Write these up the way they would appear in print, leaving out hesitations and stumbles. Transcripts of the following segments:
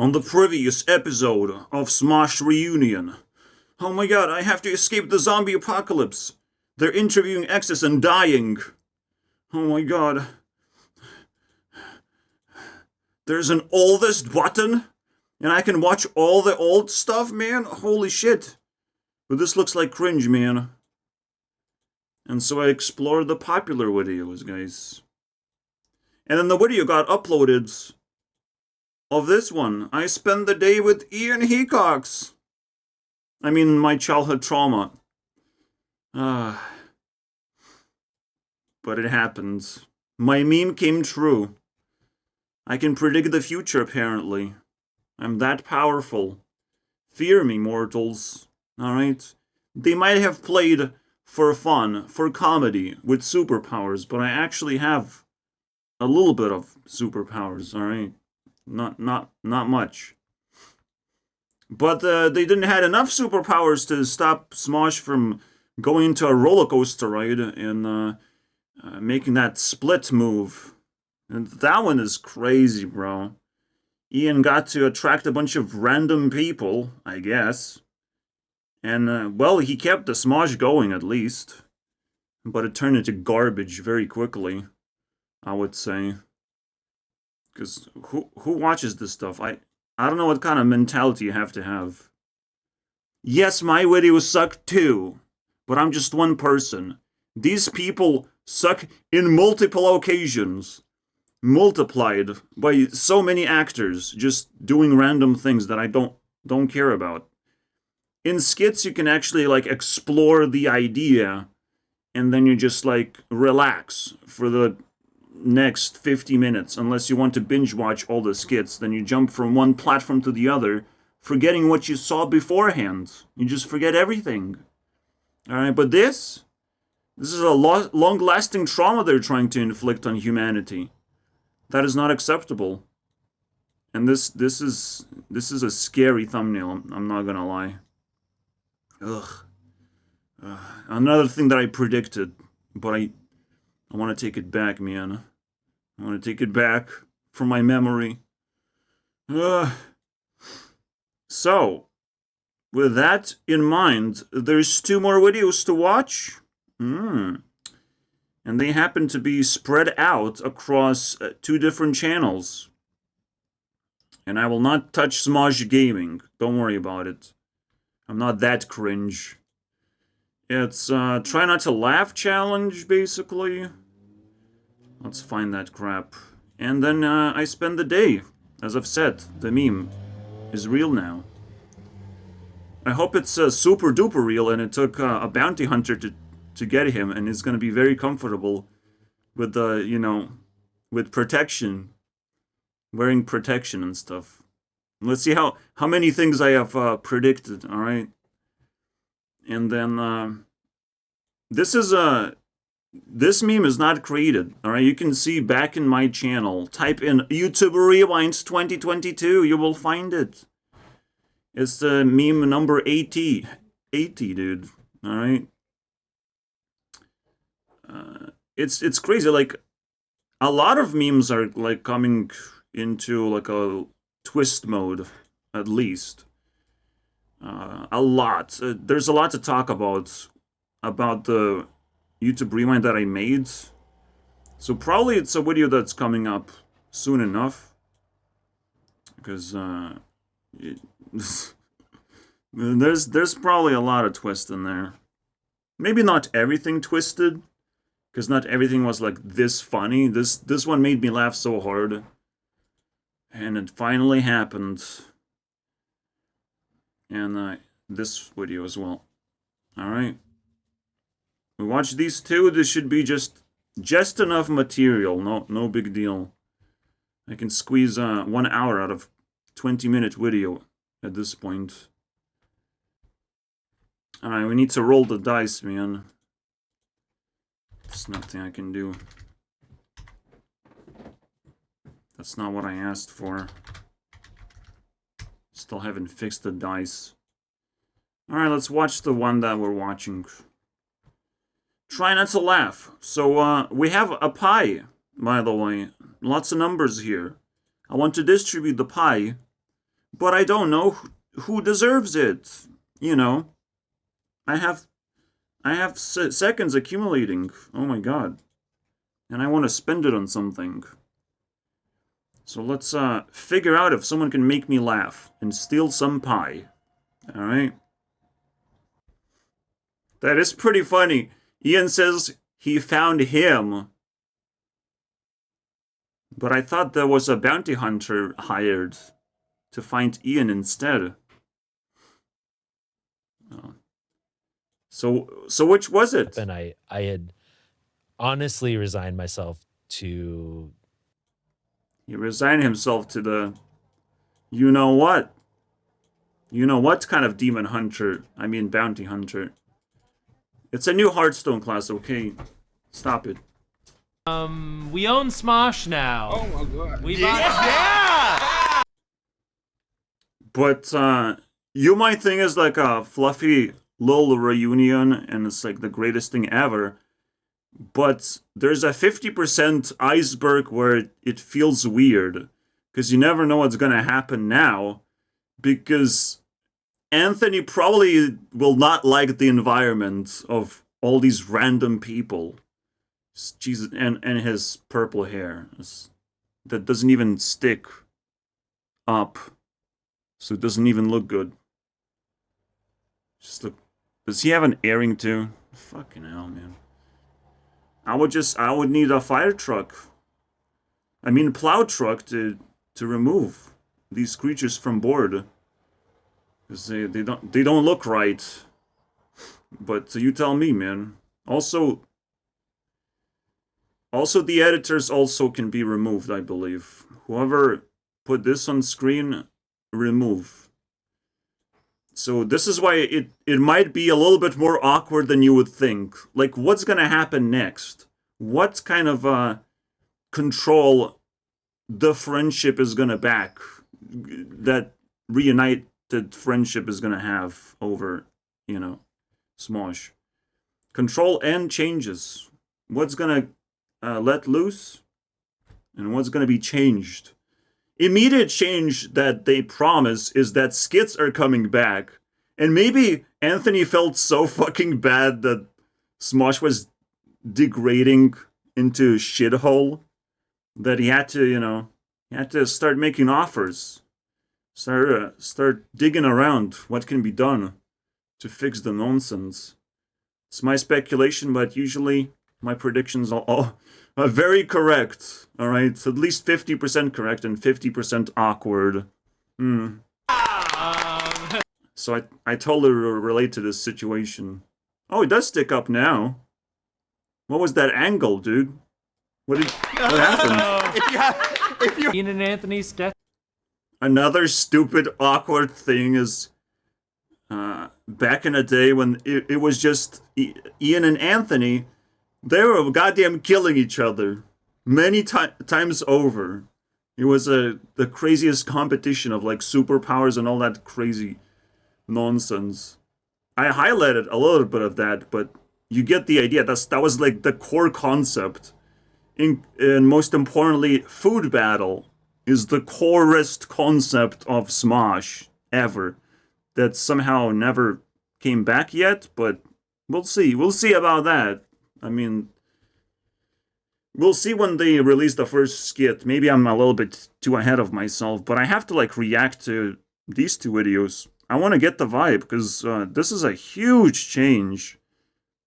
On the previous episode of SMOSH REUNION. Oh my god, I have to escape the zombie apocalypse. They're interviewing exes and dying. Oh my god. There's an oldest button? And I can watch all the old stuff, man? Holy shit. But this looks like cringe, man. And so I explored the popular videos, guys. And then the video got uploaded of this one. I spent the day with Ian Hecox. I mean, my childhood trauma. But it happened. My meme came true. I can predict the future, apparently. I'm that powerful. Fear me, mortals. Alright? They might have played for fun, for comedy, with superpowers, but I actually have a little bit of superpowers, alright? Not much. But they didn't have enough superpowers to stop Smosh from going into a roller coaster ride and making that split move. And that one is crazy, bro. Ian got to attract a bunch of random people, I guess. And, well, he kept the Smosh going, at least. But it turned into garbage very quickly, I would say. Because who watches this stuff? I don't know what kind of mentality you have to have. Yes, my videos suck too. But I'm just one person. These people suck in multiple occasions. Multiplied by so many actors just doing random things that I don't care about. In skits, you can actually, like, explore the idea, and then you just, like, relax for the next 50 minutes, unless you want to binge watch all the skits. Then you jump from one platform to the other, forgetting what you saw beforehand. You just forget everything. Alright, but this is a long-lasting trauma they're trying to inflict on humanity. That is not acceptable. And this is a scary thumbnail, I'm not gonna lie. Ugh. Another thing that I predicted, but I want to take it back, man. I want to take it back from my memory. So, with that in mind, there's 2 more videos to watch. And they happen to be spread out across 2 different channels. And I will not touch Smosh Gaming. Don't worry about it. I'm not that cringe. It's try not to laugh challenge, basically. Let's find that crap. And then I spend the day. As I've said, the meme is real now. I hope it's super duper real and it took a bounty hunter to get him and is going to be very comfortable with the, you know, with protection. Wearing protection and stuff. Let's see how many things I have predicted, alright? And then, this meme is not created, alright? You can see back in my channel. Type in YouTube Rewinds 2022, you will find it. It's the meme number 80. 80, dude, alright? It's crazy, like, a lot of memes are, like, coming into, like, a twist mode, at least. A lot. There's a lot to talk about the YouTube Rewind that I made. So probably it's a video that's coming up soon enough. Because, there's probably a lot of twist in there. Maybe not everything twisted, because not everything was, like, this funny. This one made me laugh so hard. And it finally happened. And this video as well. Alright. We watch these 2. This should be just enough material. No big deal. I can squeeze 1 hour out of 20-minute video at this point. Alright, we need to roll the dice, man. There's nothing I can do. That's not what I asked for. Still haven't fixed the dice. Alright, let's watch the one that we're watching. Try not to laugh. So, we have a pie, by the way. Lots of numbers here. I want to distribute the pie but I don't know who deserves it. You know, I have seconds accumulating. Oh my god. And I want to spend it on something. So let's figure out if someone can make me laugh and steal some pie. Alright? That is pretty funny. Ian says he found him. But I thought there was a bounty hunter hired to find Ian instead. Oh. So which was it? And I had honestly resigned myself to... He resigned himself to the... You know what? You know what kind of demon hunter? I mean bounty hunter. It's a new Hearthstone class, okay? Stop it. We own SMOSH now. Oh my god. We bought But you might think it's like a fluffy little reunion and it's like the greatest thing ever. But there's a 50% iceberg where it feels weird. Because you never know what's gonna happen now. Because Anthony probably will not like the environment of all these random people. Jesus, and his purple hair. That doesn't even stick up. So it doesn't even look good. Just look. Does he have an earring too? Fucking hell, man. I would need a fire truck. I mean a plow truck to remove these creatures from board. Because they don't look right. But you tell me, man. Also the editors also can be removed, I believe. Whoever put this on screen, remove. So this is why it might be a little bit more awkward than you would think. Like, what's gonna happen next? What kind of control the friendship is gonna back? That reunited friendship is gonna have over, you know, SMOSH. Control and changes. What's gonna let loose? And what's gonna be changed? Immediate change that they promise is that skits are coming back. And maybe Anthony felt so fucking bad that SMOSH was degrading into shithole that he had to, you know, he had to start making offers. Start digging around what can be done to fix the nonsense. It's my speculation, but usually my predictions are very correct. Alright, so at least 50% correct and 50% awkward. So I totally relate to this situation. Oh, it does stick up now. What was that angle, dude? What happened? If you Ian and Anthony's death. Another stupid, awkward thing is... back in the day when it was just Ian and Anthony, they were goddamn killing each other. Many times over. It was the craziest competition of like superpowers and all that crazy nonsense. I highlighted a little bit of that, but you get the idea. That was like the core concept. And most importantly, food battle is the corest concept of SMOSH ever. That somehow never came back yet, but we'll see. We'll see about that. I mean, we'll see when they release the first skit. Maybe I'm a little bit too ahead of myself, but I have to like react to these two videos. I want to get the vibe, because this is a huge change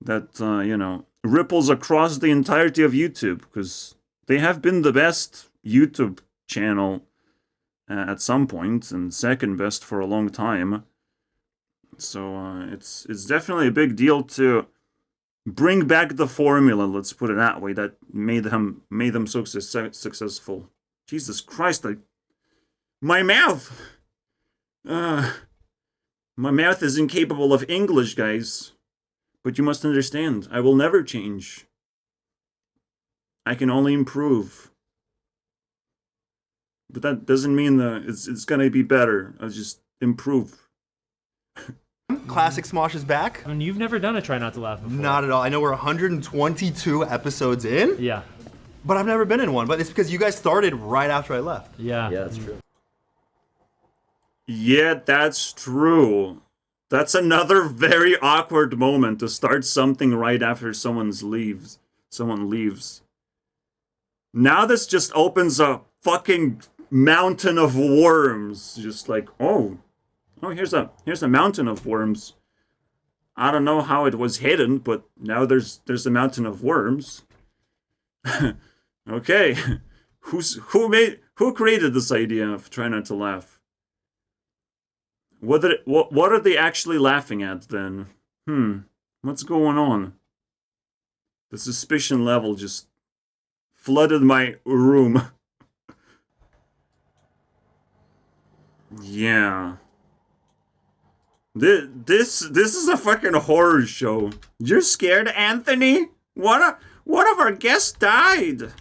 that, you know, ripples across the entirety of YouTube, because they have been the best YouTube channel at some point, and second best for a long time. So it's definitely a big deal to bring back the formula, let's put it that way, that made them so successful. Jesus Christ, my mouth! My mouth is incapable of English, guys. But you must understand, I will never change. I can only improve. But that doesn't mean that it's gonna be better. I'll just improve. Classic SMOSH is back. I mean, you've never done a Try Not to Laugh before. Not at all. I know we're 122 episodes in. Yeah. But I've never been in one. But it's because you guys started right after I left. Yeah. Yeah, that's true. Yeah, that's true. That's another very awkward moment to start something right after someone leaves. Now this just opens a fucking mountain of worms. Just like, oh, here's a mountain of worms. I don't know how it was hidden, but now there's a mountain of worms. Okay, who created this idea of try not to laugh? What are they actually laughing at then? What's going on? The suspicion level just flooded my room. Yeah. This is a fucking horror show. You're scared, Anthony? One of our guests died.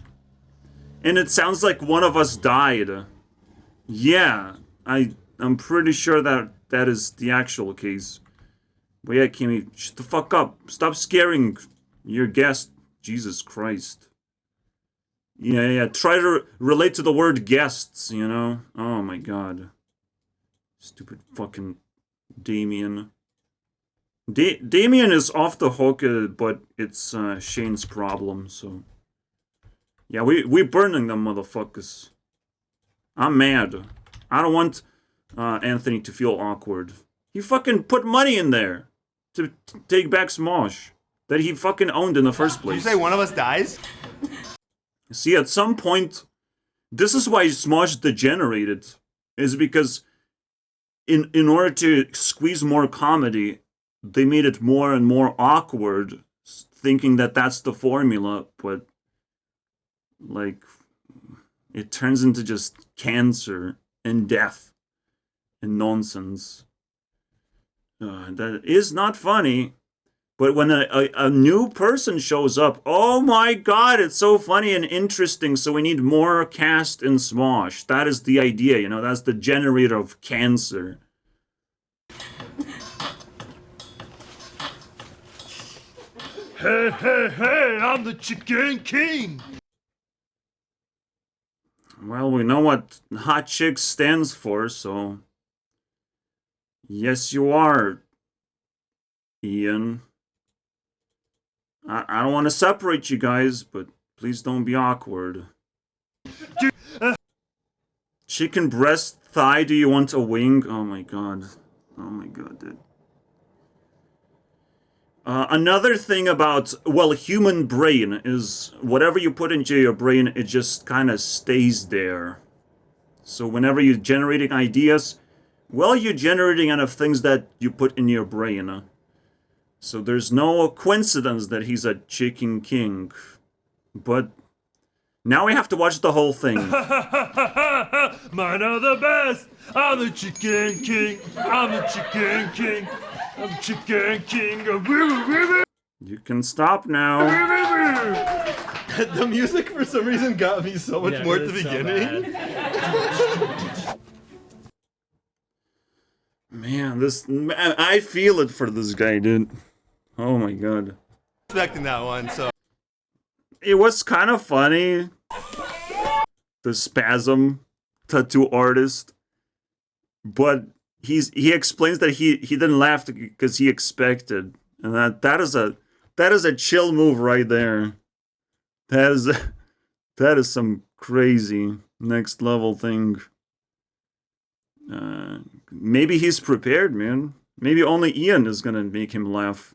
And it sounds like one of us died. Yeah, I'm pretty sure that is the actual case. But yeah, Kimmy, shut the fuck up. Stop scaring your guest. Jesus Christ. Yeah. Try to relate to the word guests, you know? Oh my god. Stupid fucking Damien. Damien is off the hook, but it's Shayne's problem, so... Yeah, we burning them motherfuckers. I'm mad. I don't want Anthony to feel awkward. He fucking put money in there to take back Smosh that he fucking owned in the first place. Did you say one of us dies? See, at some point, this is why Smosh degenerated, is because in order to squeeze more comedy, they made it more and more awkward, thinking that that's the formula, but like it turns into just cancer and death and nonsense. That is not funny. But when a new person shows up, oh my god, it's so funny and interesting, so we need more cast in Smosh. That is the idea, you know, that's the generator of cancer. Hey, I'm the Chicken King! Well, we know what Hot Chicks stands for, so... Yes, you are, Ian. I don't want to separate you guys, but please don't be awkward. Chicken breast thigh, do you want a wing? Oh my god. Oh my god, dude. Another thing about, well, human brain is whatever you put into your brain, it just kind of stays there. So whenever you're generating ideas, well, you're generating out of things that you put in your brain. So there's no coincidence that he's a chicken king. But now we have to watch the whole thing. Mine are the best! I'm the Chicken King! I'm the Chicken King! I'm the Chicken King! You can stop now. The music for some reason got me so much more at the beginning. Man, I feel it for this guy, dude. Oh my god. Expecting that one, so. It was kind of funny. The spasm tattoo artist. But he explains that he didn't laugh because he expected. And that is a chill move right there. That is some crazy next level thing. Maybe he's prepared, man. Maybe only Ian is gonna make him laugh.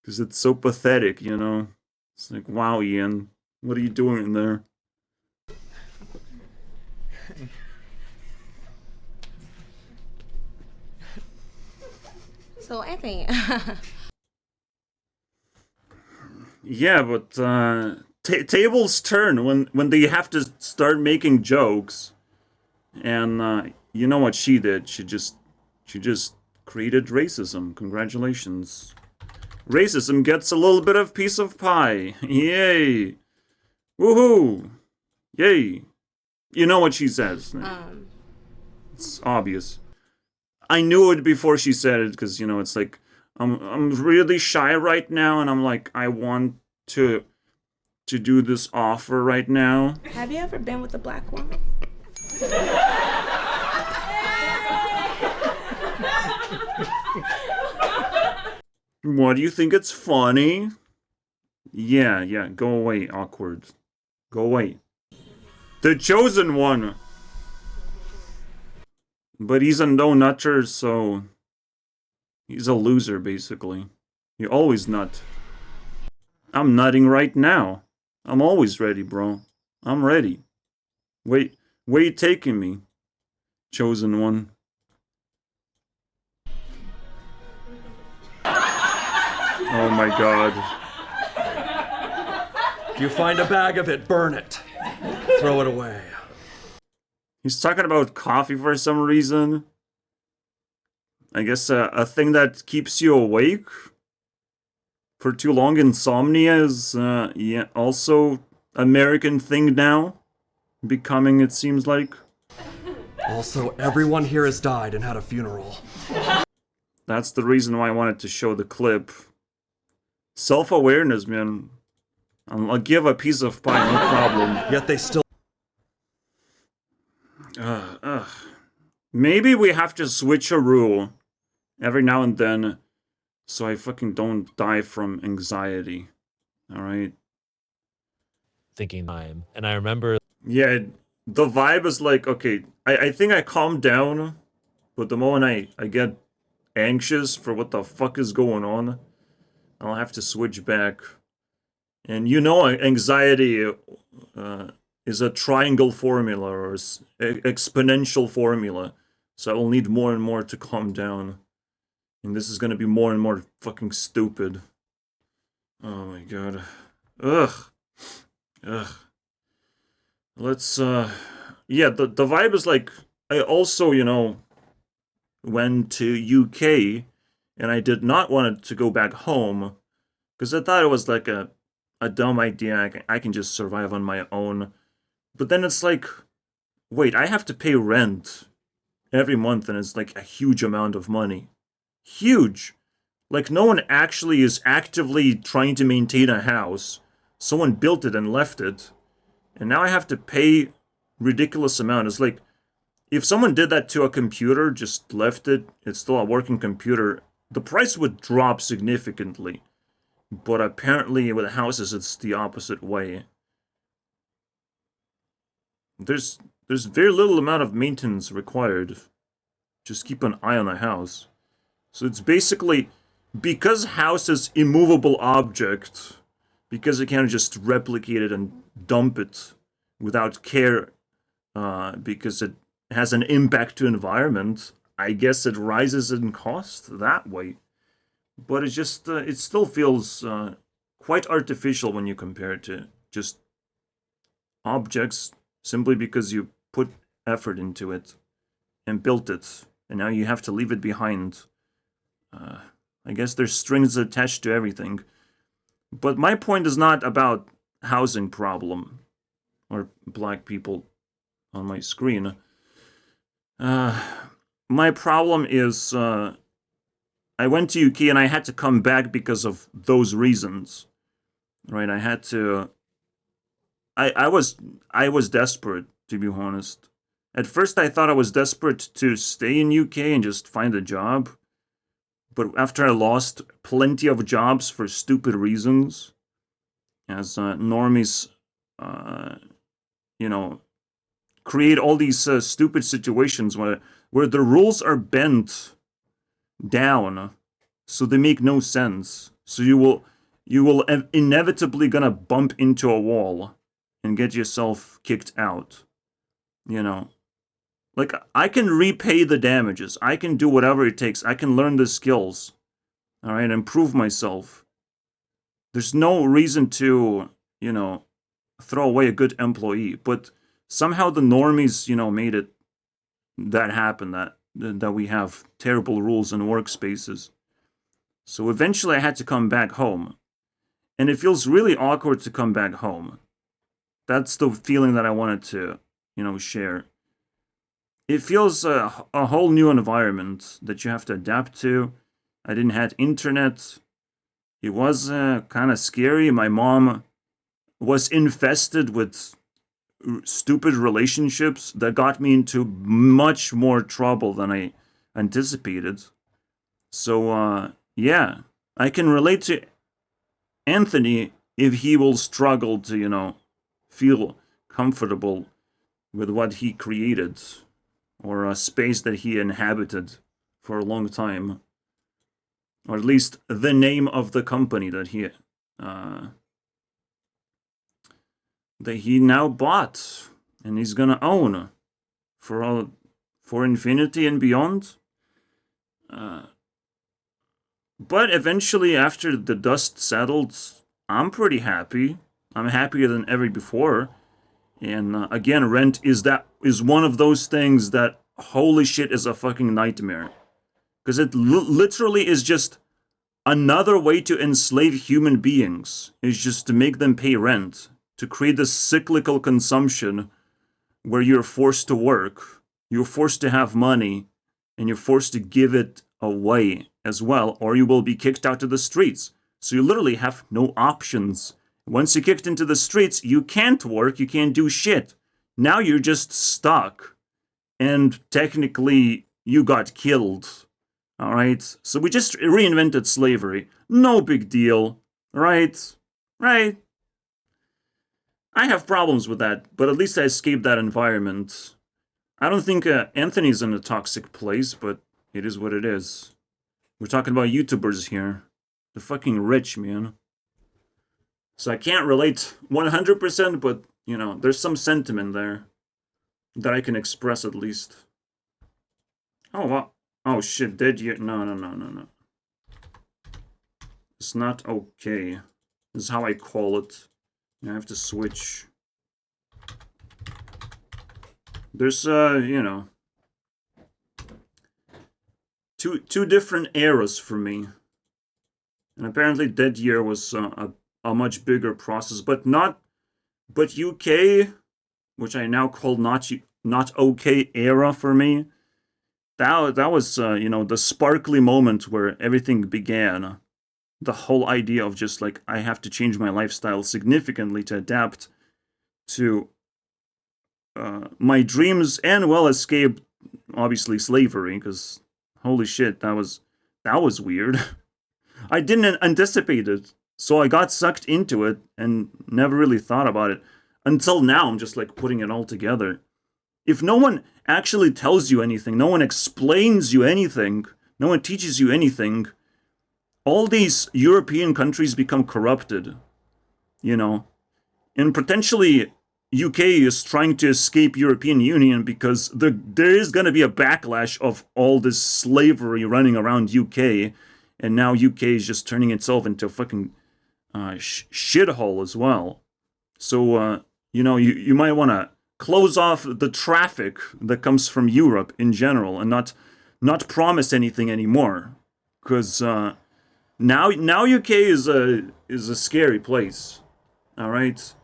Because it's so pathetic, you know? It's like, wow, Ian, what are you doing in there? So, Anthony. Yeah, but tables turn when they have to start making jokes. And you know what she did? She just created racism. Congratulations. Racism gets a little bit of piece of pie. Yay. Woohoo. Yay. You know what she says. It's obvious. I knew it before she said it, because, you know, it's like, I'm really shy right now, and I'm like, I want to do this offer right now. Have you ever been with a black woman? What, do you think it's funny? Yeah, go away, awkward. Go away. The chosen one! But he's a no-nutter, so... he's a loser, basically. You always nut. I'm nutting right now. I'm always ready, bro. I'm ready. Wait, where you taking me? Chosen one. Oh my god. If you find a bag of it, burn it. Throw it away. He's talking about coffee for some reason. I guess a thing that keeps you awake for too long. Insomnia is, yeah, also American thing now. Becoming, it seems like. Also, everyone here has died and had a funeral. That's the reason why I wanted to show the clip. Self-awareness, man. I'll give a piece of pie, no problem. Yet they still... Maybe we have to switch a rule every now and then so I fucking don't die from anxiety. Alright? Thinking time. And I remember Yeah, the vibe is like, okay, I think I calmed down, but the moment I get anxious for what the fuck is going on, I'll have to switch back. And you know, anxiety is a triangle formula or exponential formula. So I will need more and more to calm down. And this is gonna be more and more fucking stupid. Oh my god. Ugh. Let's, yeah, the vibe is like, I also, you know, went to UK, and I did not want to go back home, because I thought it was like a dumb idea. I can just survive on my own. But then it's like, wait, I have to pay rent every month, and it's like a huge amount of money. Huge! Like, no one actually is actively trying to maintain a house. Someone built it and left it. And now I have to pay ridiculous amount. It's like, if someone did that to a computer, just left it, it's still a working computer, the price would drop significantly. But apparently with houses, it's the opposite way. There's very little amount of maintenance required. Just keep an eye on a house. So it's basically, because house is immovable object, because you can't just replicate it and dump it without care, because it has an impact to environment, I guess it rises in cost that way. But it's just, it still feels quite artificial when you compare it to just objects, simply because you put effort into it and built it, and now you have to leave it behind. I guess there's strings attached to everything. But my point is not about housing problem or black people on my screen. My problem is I went to UK and I had to come back because of those reasons. Right? I had to... I was desperate, to be honest. At first I thought I was desperate to stay in UK and just find a job. But after I lost plenty of jobs for stupid reasons, as normies, you know, create all these stupid situations where the rules are bent down, so they make no sense. So you will inevitably gonna bump into a wall and get yourself kicked out. You know. Like, I can repay the damages. I can do whatever it takes. I can learn the skills. Alright, improve myself. There's no reason to, you know, throw away a good employee. But somehow the normies, you know, made it that happen, that we have terrible rules in workspaces. So eventually I had to come back home. And it feels really awkward to come back home. That's the feeling that I wanted to, you know, share. It feels a whole new environment that you have to adapt to. I didn't have internet. It was kind of scary. My mom was infested with stupid relationships that got me into much more trouble than I anticipated. So, yeah. I can relate to Anthony if he will struggle to, you know, feel comfortable with what he created or a space that he inhabited for a long time, or at least the name of the company that he now bought and he's gonna own for infinity and beyond. But eventually, after the dust settled, I'm pretty happy. I'm happier than ever before. And again, rent is one of those things that, holy shit, is a fucking nightmare. Because it literally is just another way to enslave human beings. Is just to make them pay rent. To create this cyclical consumption where you're forced to work, you're forced to have money, and you're forced to give it away as well, or you will be kicked out to the streets. So you literally have no options. Once you're kicked into the streets, you can't work, you can't do shit. Now you're just stuck. And technically, you got killed. Alright? So we just reinvented slavery. No big deal. Right? Right? I have problems with that, but at least I escaped that environment. I don't think Anthony's in a toxic place, but it is what it is. We're talking about YouTubers here. They're fucking rich, man. So I can't relate 100%, but, you know, there's some sentiment there that I can express at least. Oh, wow. Oh, shit, dead year. No. It's not okay. This is how I call it. I have to switch. There's, you know, two different eras for me. And apparently Dead Year was a much bigger process, but UK, which I now call not okay era for me. That was, you know, the sparkly moment where everything began. The whole idea of just like, I have to change my lifestyle significantly to adapt to my dreams and, well, escape, obviously, slavery, because holy shit, that was weird. I didn't anticipate it, so I got sucked into it and never really thought about it. Until now, I'm just like putting it all together. If no one actually tells you anything, no one explains you anything, no one teaches you anything, all these European countries become corrupted, you know. And potentially, UK is trying to escape European Union because there is going to be a backlash of all this slavery running around UK. And now UK is just turning itself into a fucking shithole as well. So, you know, you might want to close off the traffic that comes from Europe in general and not promise anything anymore. Because now UK is a scary place. All right?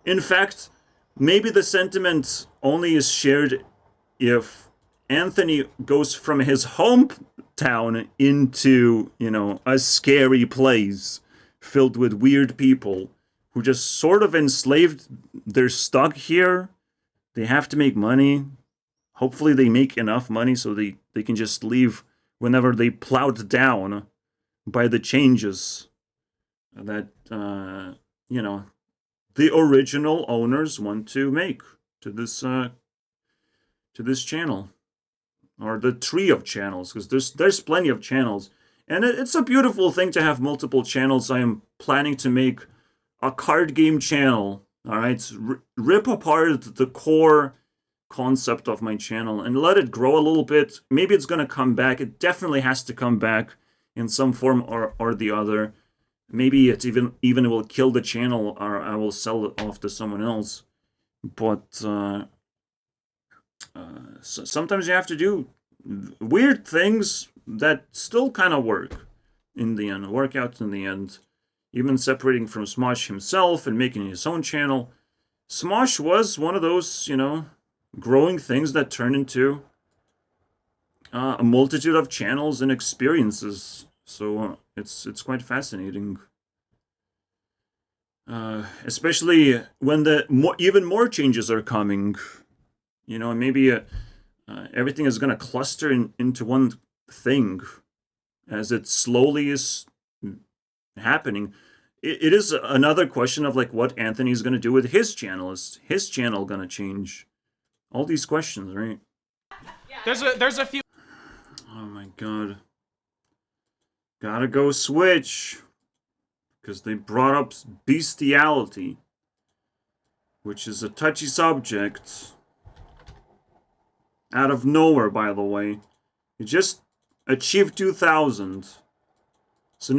In fact, maybe the sentiment only is shared if Anthony goes from his hometown into, you know, a scary place filled with weird people who just sort of enslaved. They're stuck here. They have to make money. Hopefully they make enough money so they can just leave whenever they plowed down by the changes that, you know, the original owners want to make to this channel, or the tree of channels, because there's plenty of channels, and it's a beautiful thing to have multiple channels. I am planning to make a card game channel. All right, rip apart the core concept of my channel and let it grow a little bit. Maybe it's gonna come back. It definitely has to come back in some form or the other. Maybe it even will kill the channel, or I will sell it off to someone else. But so sometimes you have to do weird things that still kind of work in the end, work out in the end. Even separating from Smosh himself and making his own channel. Smosh was one of those, you know, growing things that turned into a multitude of channels and experiences. So it's quite fascinating, especially when even more changes are coming. You know, maybe everything is gonna cluster into one thing, as it slowly is happening. It is another question of like what Anthony's gonna do with his channel. Is his channel gonna change? All these questions, right? There's a few. Oh my god. Gotta go switch. Because they brought up bestiality. Which is a touchy subject. Out of nowhere, by the way. You just achieved 2,000. So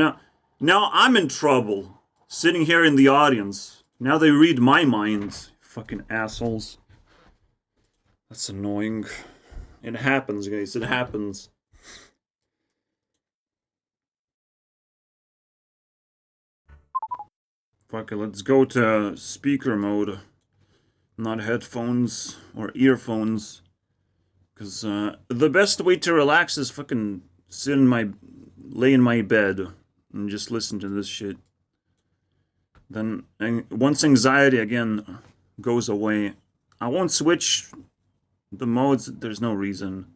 now I'm in trouble. Sitting here in the audience. Now they read my mind. Fucking assholes. That's annoying. It happens, guys. It happens. Fuck it, let's go to speaker mode. Not headphones or earphones. Because the best way to relax is fucking lay in my bed and just listen to this shit. Then, once anxiety again goes away, I won't switch the modes. There's no reason.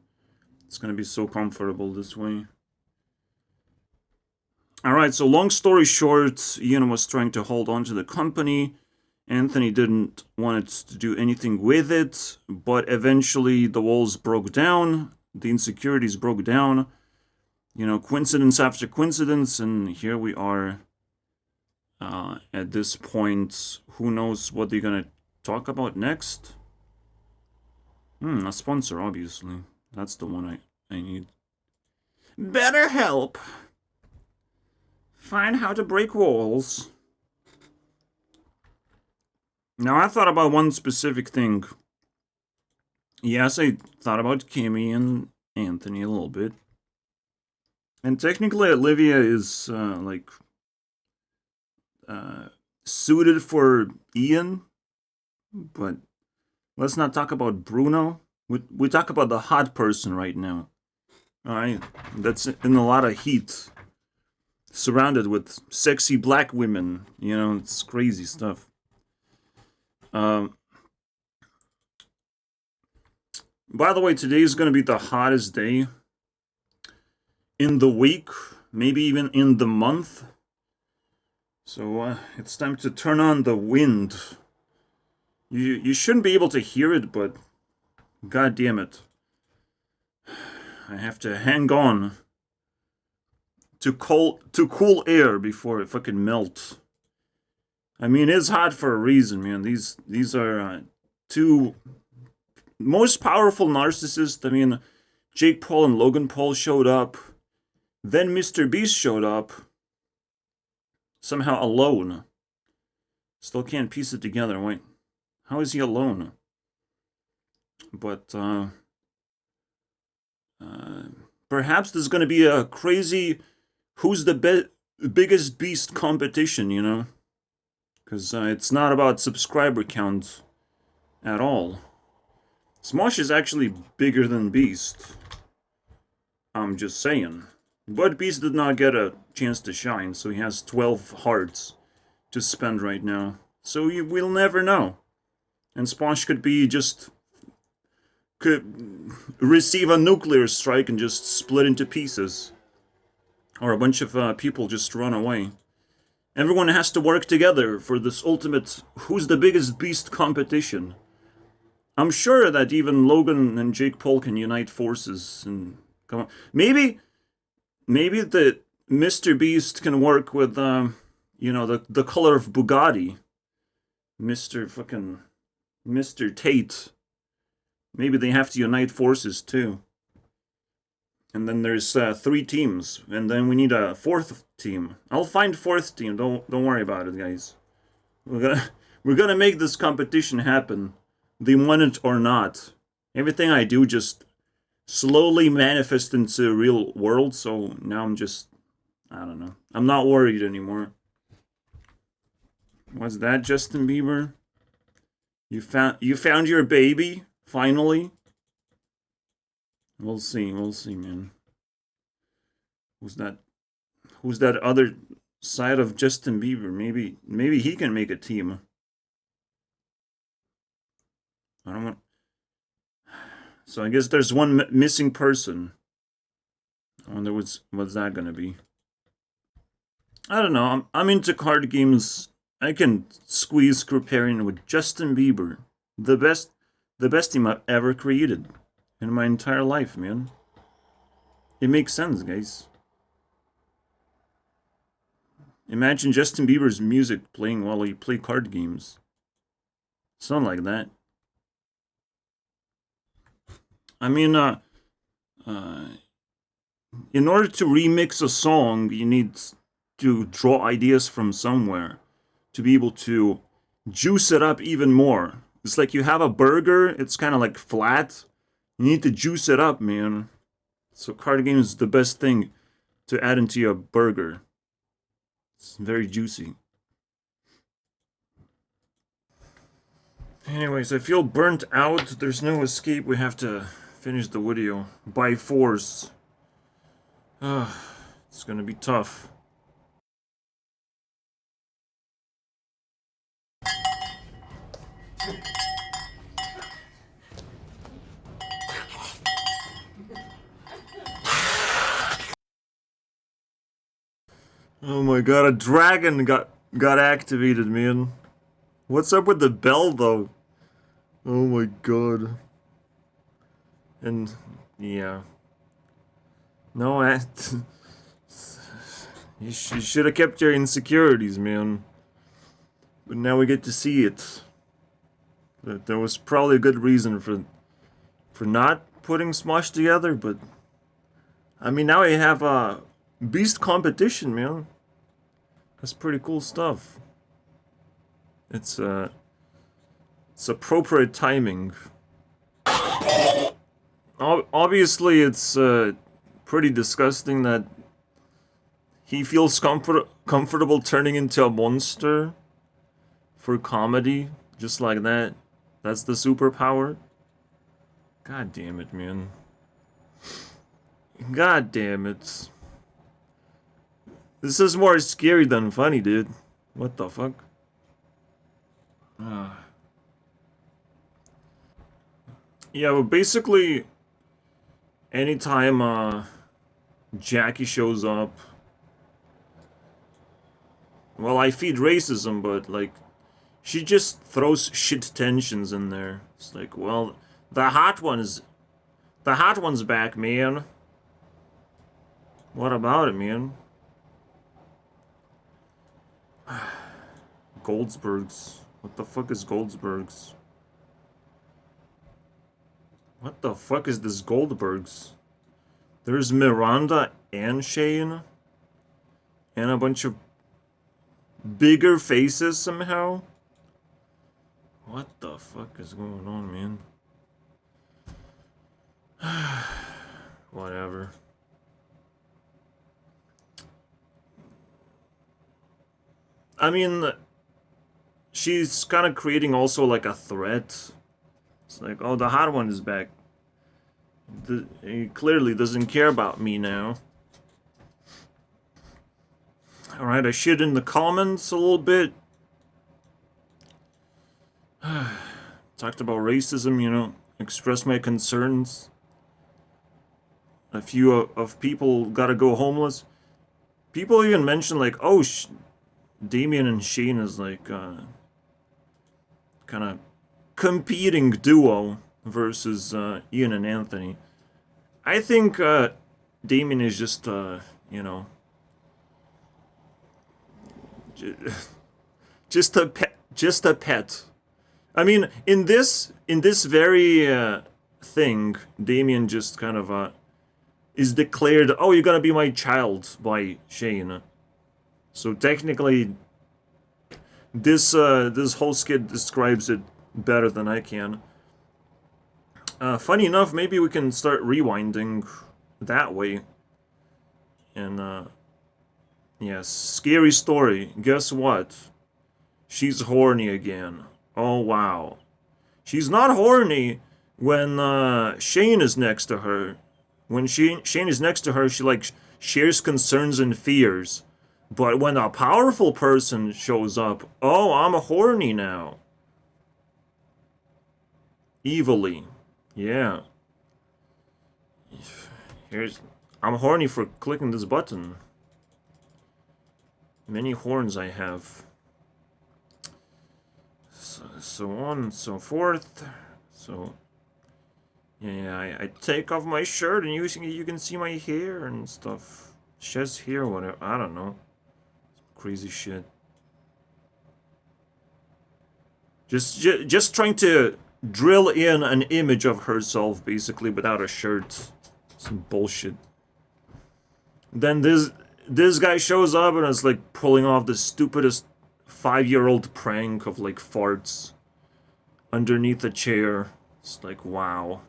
It's gonna be so comfortable this way. Alright, so long story short, Ian was trying to hold on to the company. Anthony didn't want to do anything with it, but eventually the walls broke down, the insecurities broke down. You know, coincidence after coincidence, and here we are. At this point, who knows what they're gonna talk about next? A sponsor, obviously. That's the one I need. BetterHelp! Find how to break walls. Now, I thought about one specific thing. Yes, I thought about Kimmy and Anthony a little bit. And technically, Olivia is, suited for Ian. But let's not talk about Bruno. We talk about the hot person right now. Alright? That's in a lot of heat. Surrounded with sexy black women. You know, it's crazy stuff. By the way, today is going to be the hottest day in the week, maybe even in the month. So it's time to turn on the wind. You shouldn't be able to hear it, but god damn it. I have to hang on to cool air before it fucking melts. I mean, it's hot for a reason, man. These are two most powerful narcissists. I mean, Jake Paul and Logan Paul showed up. Then Mr. Beast showed up. Somehow alone. Still can't piece it together. Wait, how is he alone? But, perhaps there's gonna be a crazy who's the biggest beast competition, you know? Because it's not about subscriber count at all. Smosh is actually bigger than Beast. I'm just saying. But Beast did not get a chance to shine, so he has 12 hearts to spend right now. So we'll never know. And Smosh could receive a nuclear strike and just split into pieces. Or a bunch of people just run away. Everyone has to work together for this ultimate who's the biggest beast competition. I'm sure that even Logan and Jake Paul can unite forces and come on. Maybe the Mr. Beast can work with you know, the color of Bugatti. Mr. Tate. Maybe they have to unite forces too. And then there's 3 teams, and then we need a 4th team. I'll find 4th team. Don't worry about it, guys. We're gonna make this competition happen. They want it or not. Everything I do just slowly manifests into the real world. So now I don't know. I'm not worried anymore. Was that Justin Bieber? You found your baby finally. We'll see, man. Who's that other side of Justin Bieber? Maybe he can make a team. I don't want. So I guess there's one missing person. I wonder what's that gonna be. I don't know. I'm into card games. I can squeeze group pairing with Justin Bieber, the best team I've ever created in my entire life, man. It makes sense, guys. Imagine Justin Bieber's music playing while you play card games. Something like that. I mean, in order to remix a song, you need to draw ideas from somewhere to be able to juice it up even more. It's like you have a burger, it's kind of like flat. You need to juice it up, man. So card games is the best thing to add into your burger. It's very juicy. Anyways, I feel burnt out. There's no escape. We have to finish the video by force. It's gonna be tough. Oh my god, a dragon got activated, man. What's up with the bell, though? Oh my god. And, yeah. No, you should have kept your insecurities, man. But now we get to see it. There was probably a good reason for not putting SMOSH together, but... I mean, now we have a beast competition, man. That's pretty cool stuff. It's appropriate timing. Obviously, it's pretty disgusting that he feels comfortable turning into a monster for comedy, just like that. That's the superpower. God damn it, man. God damn it. This is more scary than funny, dude. What the fuck? Yeah, well, basically, anytime Jackie shows up, well, I feed racism, but like, she just throws shit tensions in there. It's like, well, the hot one's back, man. What about it, man? Goldsbergs. What the fuck is Goldsbergs? What the fuck is this Goldbergs? There's Miranda and Shayne. And a bunch of bigger faces somehow. What the fuck is going on, man? Whatever. I mean, she's kind of creating also like a threat. It's like, oh, the hot one is back. He clearly doesn't care about me now. Alright, I shit in the comments a little bit. Talked about racism, you know, expressed my concerns. A few of people gotta go homeless. People even mentioned like, oh, Damien and Shayne is like, kind of competing duo versus Ian and Anthony. I think Damien is just, you know, just a pet. I mean, in this very thing, Damien just kind of is declared, oh, you're gonna be my child by Shayne. So technically, this whole skit describes it better than I can. Funny enough, maybe we can start rewinding that way. And yes, scary story. Guess what? She's horny again. Oh wow. She's not horny when Shayne is next to her. When Shayne is next to her, she like shares concerns and fears. But when a powerful person shows up, oh, I'm horny now. Evilly. Yeah. I'm horny for clicking this button. many horns I have. So on and so forth. So yeah, I take off my shirt and you can see my hair and stuff. Chest hair, whatever. I don't know. Crazy shit. Just trying to drill in an image of herself, basically, without a shirt. Some bullshit. Then this guy shows up and is like pulling off the stupidest 5-year-old prank of like farts underneath a chair. It's like, wow.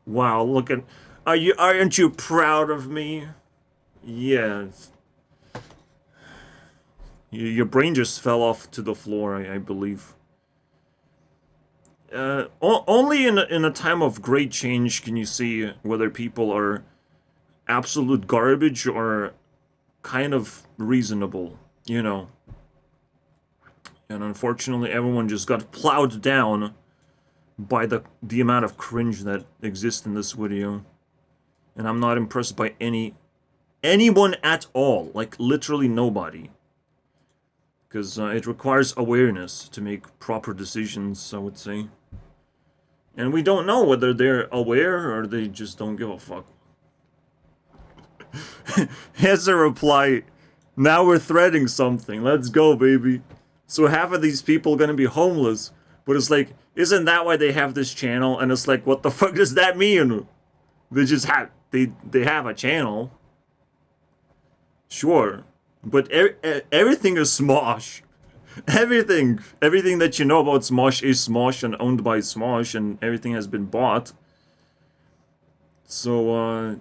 Wow, look at... Aren't you proud of me? Yeah. Your brain just fell off to the floor, I believe. Only in a time of great change can you see whether people are absolute garbage or kind of reasonable, you know. And unfortunately, everyone just got plowed down by the amount of cringe that exists in this video. And I'm not impressed by anyone at all, like literally nobody. Because it requires awareness to make proper decisions, I would say. And we don't know whether they're aware or they just don't give a fuck. Here's a reply. Now we're threading something. Let's go, baby. So half of these people are gonna be homeless. But it's like, isn't that why they have this channel? And it's like, what the fuck does that mean? They just have, they have a channel. Sure. But everything is Smosh. Everything that you know about Smosh is Smosh and owned by Smosh, and everything has been bought. So,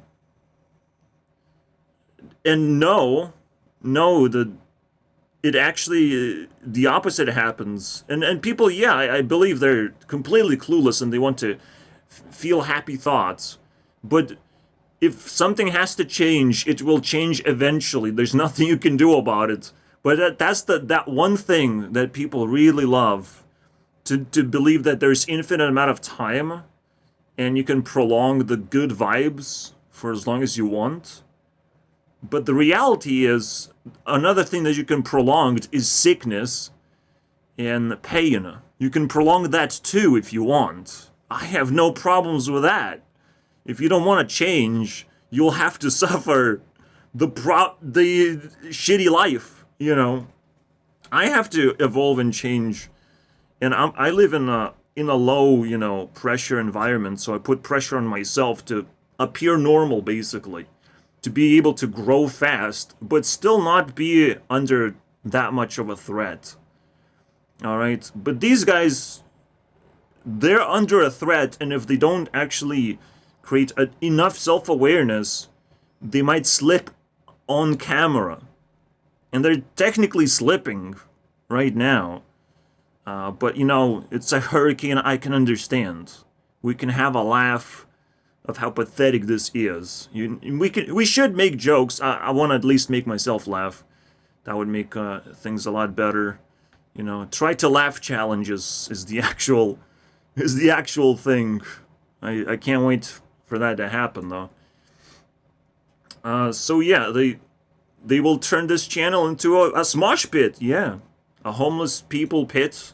and it actually, the opposite happens. And people, yeah, I believe they're completely clueless and they want to feel happy thoughts. But if something has to change, it will change eventually. There's nothing you can do about it. But that's that one thing that people really love. To believe that there's infinite amount of time and you can prolong the good vibes for as long as you want. But the reality is, another thing that you can prolong is sickness and pain. You can prolong that too if you want. I have no problems with that. If you don't want to change, you'll have to suffer the shitty life, you know. I have to evolve and change, and I live in a low, you know, pressure environment, so I put pressure on myself to appear normal, basically, to be able to grow fast, but still not be under that much of a threat. All right, but these guys, they're under a threat, and if they don't actually create enough self-awareness, they might slip on camera. And they're technically slipping right now. But, you know, it's a hurricane, I can understand. We can have a laugh of how pathetic this is. We should make jokes. I want to at least make myself laugh. That would make things a lot better. You know, try to laugh challenges is the actual thing. I can't wait for that to happen, though. So yeah, they will turn this channel into a smosh pit. Yeah, a homeless people pit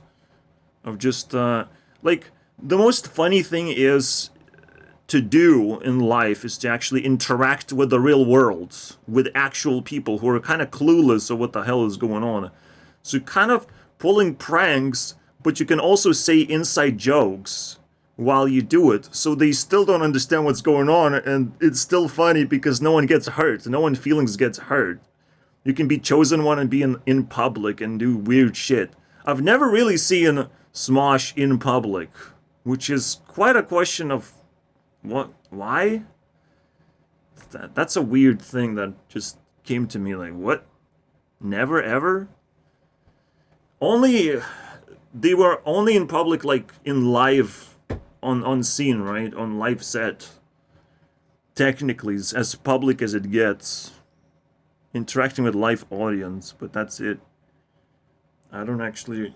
of just like, the most funny thing is to do in life is to actually interact with the real world, with actual people who are kind of clueless of what the hell is going on. So kind of pulling pranks, but you can also say inside jokes while you do it, so they still don't understand what's going on, and it's still funny because no one gets hurt, no one's feelings gets hurt. You can be chosen one and be in public and do weird shit. I've never really seen Smosh in public, which is quite a question of why? That's a weird thing that just came to me, like, what? Never ever? They were only in public, like, in live, on scene, right? On live set. Technically, as public as it gets. Interacting with live audience, but that's it. I don't actually...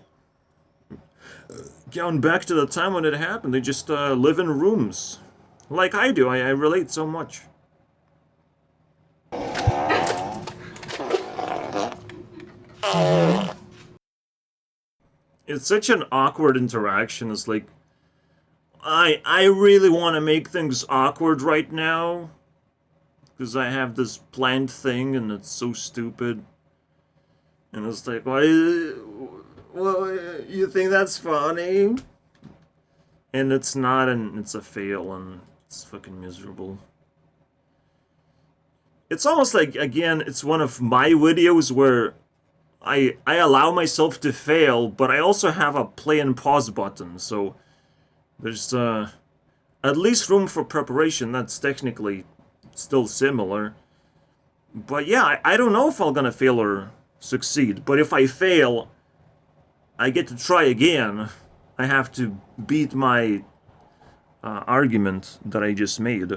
Going back to the time when it happened, they just live in rooms. Like I do, I relate so much. It's such an awkward interaction. It's like, I really want to make things awkward right now. Because I have this planned thing and it's so stupid. And it's like, well, you think that's funny? And it's not, and it's a fail, and it's fucking miserable. It's almost like, again, it's one of my videos where I allow myself to fail, but I also have a play and pause button, so there's at least room for preparation. That's technically still similar. But yeah, I don't know if I'm gonna fail or succeed, but if I fail, I get to try again. I have to beat my argument that I just made,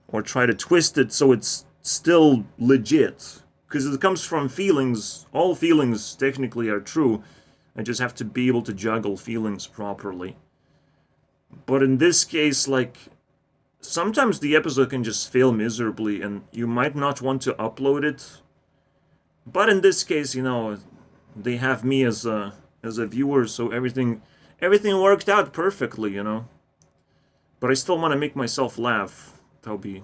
or try to twist it so it's still legit. Because it comes from feelings. All feelings technically are true. I just have to be able to juggle feelings properly. But in this case, like, sometimes the episode can just fail miserably and you might not want to upload it. But in this case, you know, they have me as a viewer, so everything worked out perfectly, you know. But I still want to make myself laugh. That'll be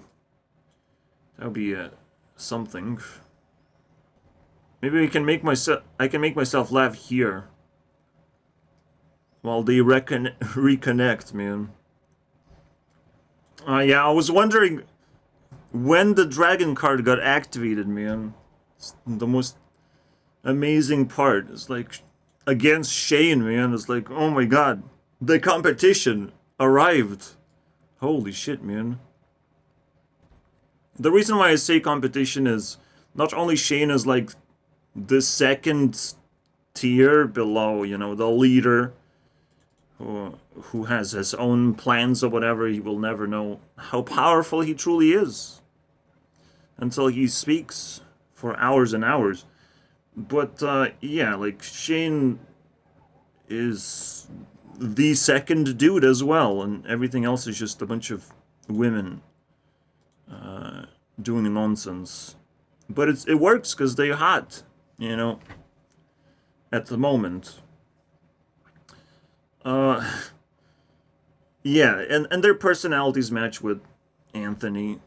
something. Maybe I can make myself laugh here while they reconnect, man. Yeah, I was wondering when the dragon card got activated, man. It's the most amazing part. It's like against Shayne, man. It's like, oh my god, the competition arrived. Holy shit, man. The reason why I say competition is not only Shayne is like the second tier below, you know, the leader who has his own plans or whatever. He will never know how powerful he truly is until he speaks for hours and hours. But yeah, like Shayne is the second dude as well, and everything else is just a bunch of women doing nonsense. But it works because they're hot, you know, at the moment. Yeah, and their personalities match with Anthony.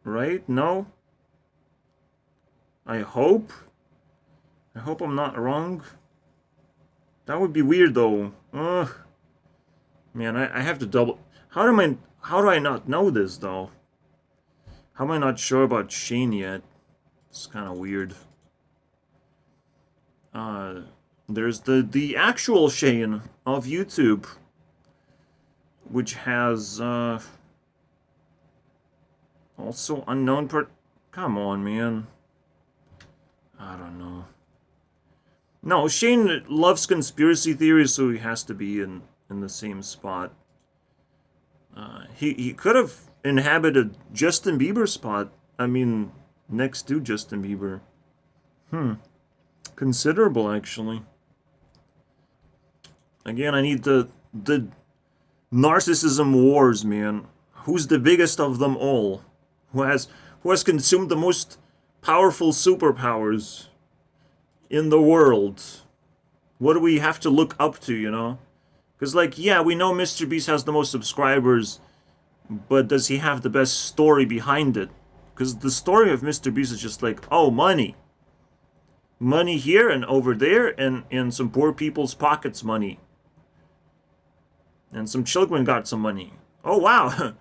Right? No? I hope I'm not wrong. That would be weird though. Ugh. Man, I have to double... How do I not know this though? How am I not sure about Shayne yet? It's kind of weird. There's the actual Shayne of YouTube, which has also unknown Come on, man. I don't know. No, Shayne loves conspiracy theories, so he has to be in the same spot. He could have inhabited Justin Bieber's spot. I mean, next to Justin Bieber. Considerable, actually. Again, I need the narcissism wars, man. Who's the biggest of them all? Who has consumed the most powerful superpowers in the world? What do we have to look up to, you know? Because, like, yeah, we know Mr. Beast has the most subscribers, but does he have the best story behind it? Because the story of Mr. Beast is just like, oh, money. Money here and over there, and in some poor people's pockets money. And some children got some money. Oh, wow.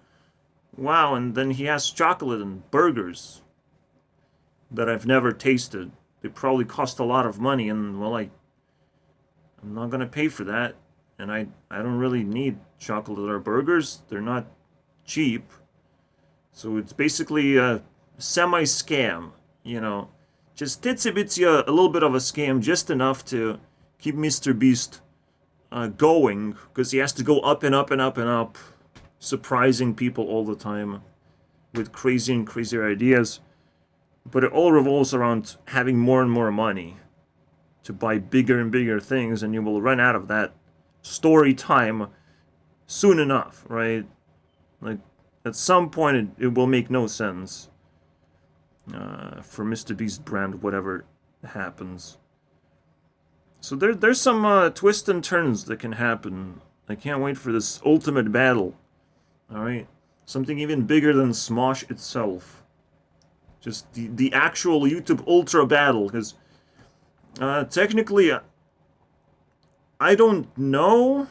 Wow, and then he has chocolate and burgers that I've never tasted. They probably cost a lot of money, and, well, I'm not going to pay for that. And I don't really need chocolate or burgers. They're not cheap. So it's basically a semi-scam, you know. Just titsy-bitsy, a little bit of a scam, just enough to keep Mr. Beast going, because he has to go up and up and up and up, surprising people all the time with crazy and crazier ideas. But it all revolves around having more and more money to buy bigger and bigger things, and you will run out of that story time soon enough, right? Like, at some point it will make no sense. for Mr. Beast brand, whatever happens. So there's some twists and turns that can happen. I can't wait for this ultimate battle. Alright? Something even bigger than Smosh itself. Just the actual YouTube Ultra battle, because technically, I don't know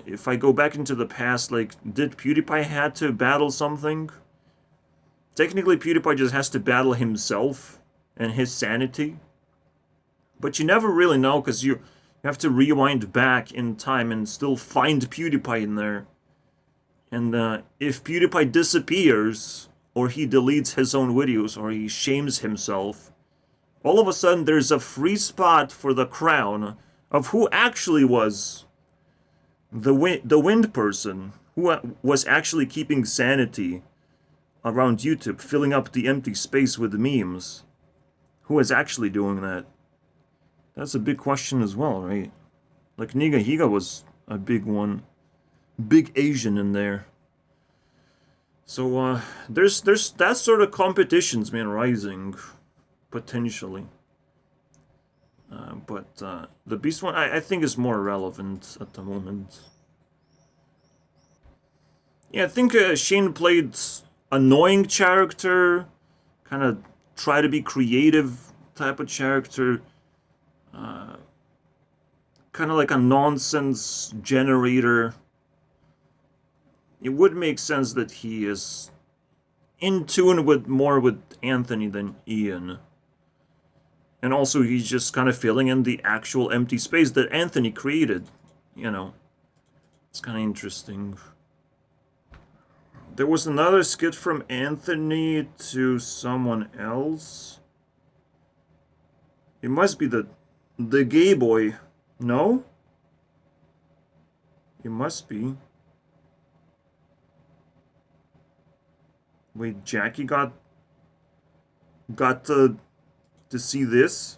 if I go back into the past, like, did PewDiePie had to battle something? Technically, PewDiePie just has to battle himself and his sanity. But you never really know, because you have to rewind back in time and still find PewDiePie in there. And if PewDiePie disappears, or he deletes his own videos, or he shames himself, all of a sudden there's a free spot for the crown of who actually was the wind person, who was actually keeping sanity around YouTube, filling up the empty space with memes. Who is actually doing that? That's a big question as well, right? Like, Nigahiga was a big one. Big Asian in there. So, there's that sort of competitions, man, rising. Potentially. But the Beast one, I think is more relevant at the moment. Yeah, I think Shayne played annoying character. Kind of try to be creative type of character. Kind of like a nonsense generator. It would make sense that he is in tune with more with Anthony than Ian. And also he's just kind of filling in the actual empty space that Anthony created. You know. It's kind of interesting. There was another skit from Anthony to someone else. It must be the gay boy. No? It must be. Wait, Jackie got to see this?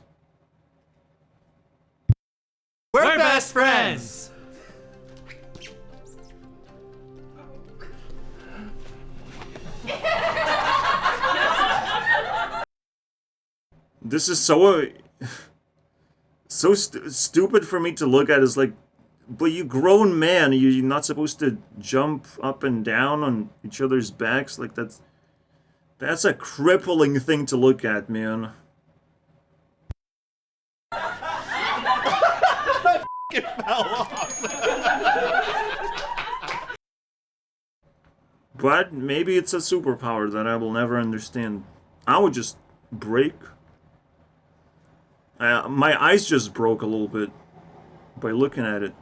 We're best friends! This is so stupid for me to look at. Is like, but you grown man, you're not supposed to jump up and down on each other's backs. Like, that's a crippling thing to look at, man. It fell off. But maybe it's a superpower that I will never understand. I would just break. My eyes just broke a little bit by looking at it.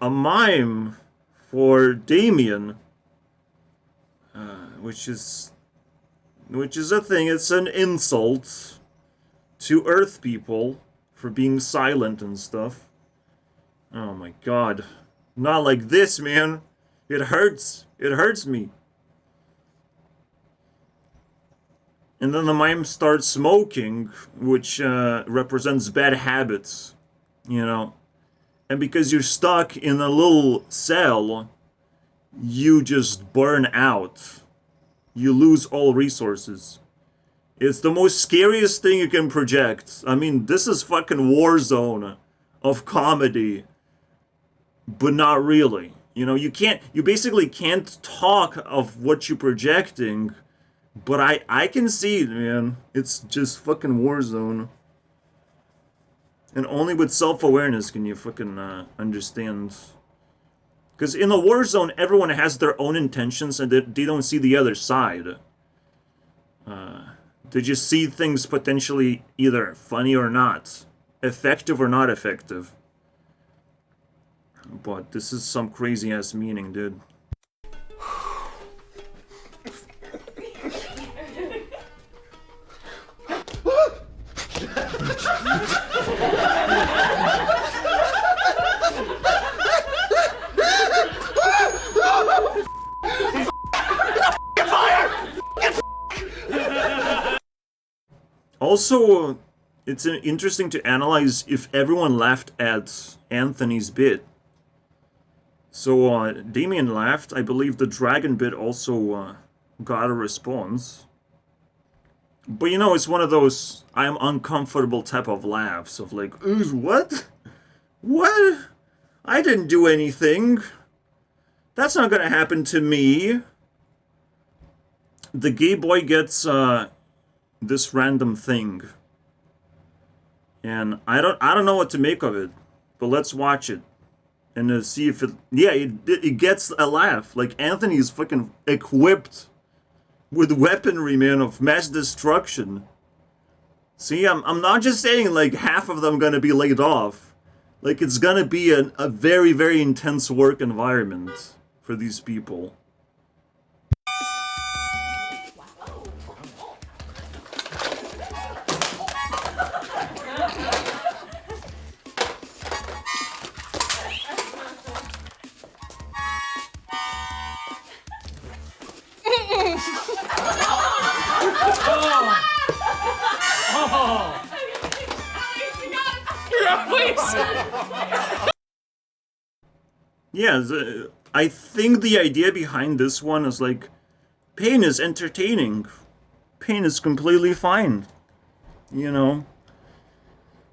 A mime for Damien, which is a thing. It's an insult to Earth people for being silent and stuff. Oh my god. Not like this, man. It hurts. It hurts me. And then the mime starts smoking, which represents bad habits, you know. And because you're stuck in a little cell, you just burn out. You lose all resources. It's the most scariest thing you can project. I mean, this is fucking Warzone of comedy. But not really. You know, you basically can't talk of what you're projecting. But I can see it, man. It's just fucking Warzone. And only with self-awareness can you fucking understand. Because in a Warzone, everyone has their own intentions and they don't see the other side. They just see things potentially either funny or not. Effective or not effective. But this is some crazy-ass meaning, dude. Also, it's interesting to analyze if everyone laughed at Anthony's bit. So, Damien laughed. I believe the dragon bit also got a response. But you know, it's one of those I'm uncomfortable type of laughs of like, ooh, what? What? I didn't do anything. That's not gonna happen to me. The gay boy gets this random thing. And I don't know what to make of it. But let's watch it. And see if it... Yeah, it gets a laugh. Like, Anthony is fucking equipped with weaponry, man, of mass destruction. See, I'm not just saying, like, half of them gonna be laid off. Like, it's gonna be a very, very intense work environment for these people. Yeah, I think the idea behind this one is like, pain is entertaining. Pain is completely fine. You know?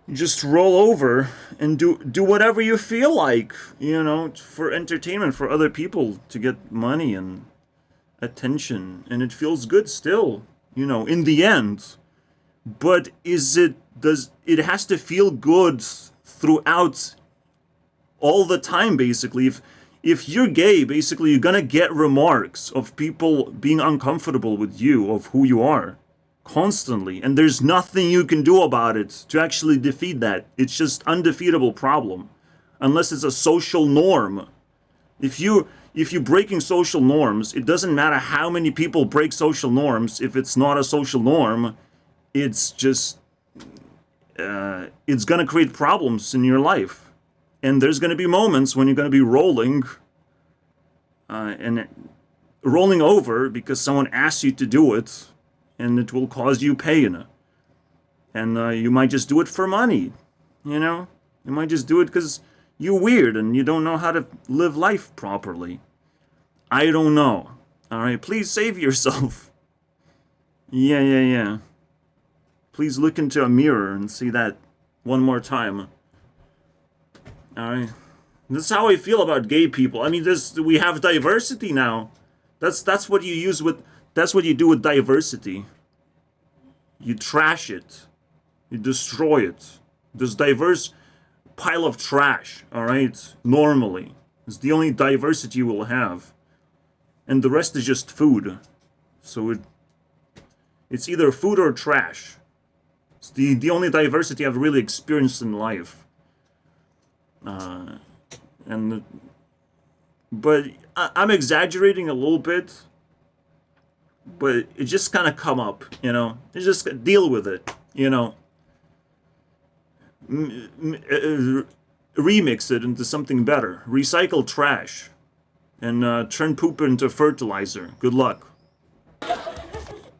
You just roll over and do whatever you feel like, you know, for entertainment, for other people to get money and attention. And it feels good still, you know, in the end. But it has to feel good throughout all the time, basically. If you're gay, basically, you're gonna get remarks of people being uncomfortable with you, of who you are, constantly. And there's nothing you can do about it to actually defeat that. It's just undefeatable problem. Unless it's a social norm. If you're breaking social norms, it doesn't matter how many people break social norms. If it's not a social norm, it's just... it's gonna create problems in your life. And there's going to be moments when you're going to be rolling and rolling over because someone asks you to do it, and it will cause you pain. And you might just do it for money, you know? You might just do it because you're weird and you don't know how to live life properly. I don't know. Alright, please save yourself. Yeah. Please look into a mirror and see that one more time. Alright. This is how I feel about gay people. I mean, we have diversity now. That's what you use with... That's what you do with diversity. You trash it. You destroy it. This diverse pile of trash, alright? Normally. It's the only diversity you will have. And the rest is just food. So it's either food or trash. It's the only diversity I've really experienced in life. But I'm exaggerating a little bit, but it just kind of come up, you know. You just deal with it, you know. Remix it into something better. Recycle trash, and turn poop into fertilizer. Good luck.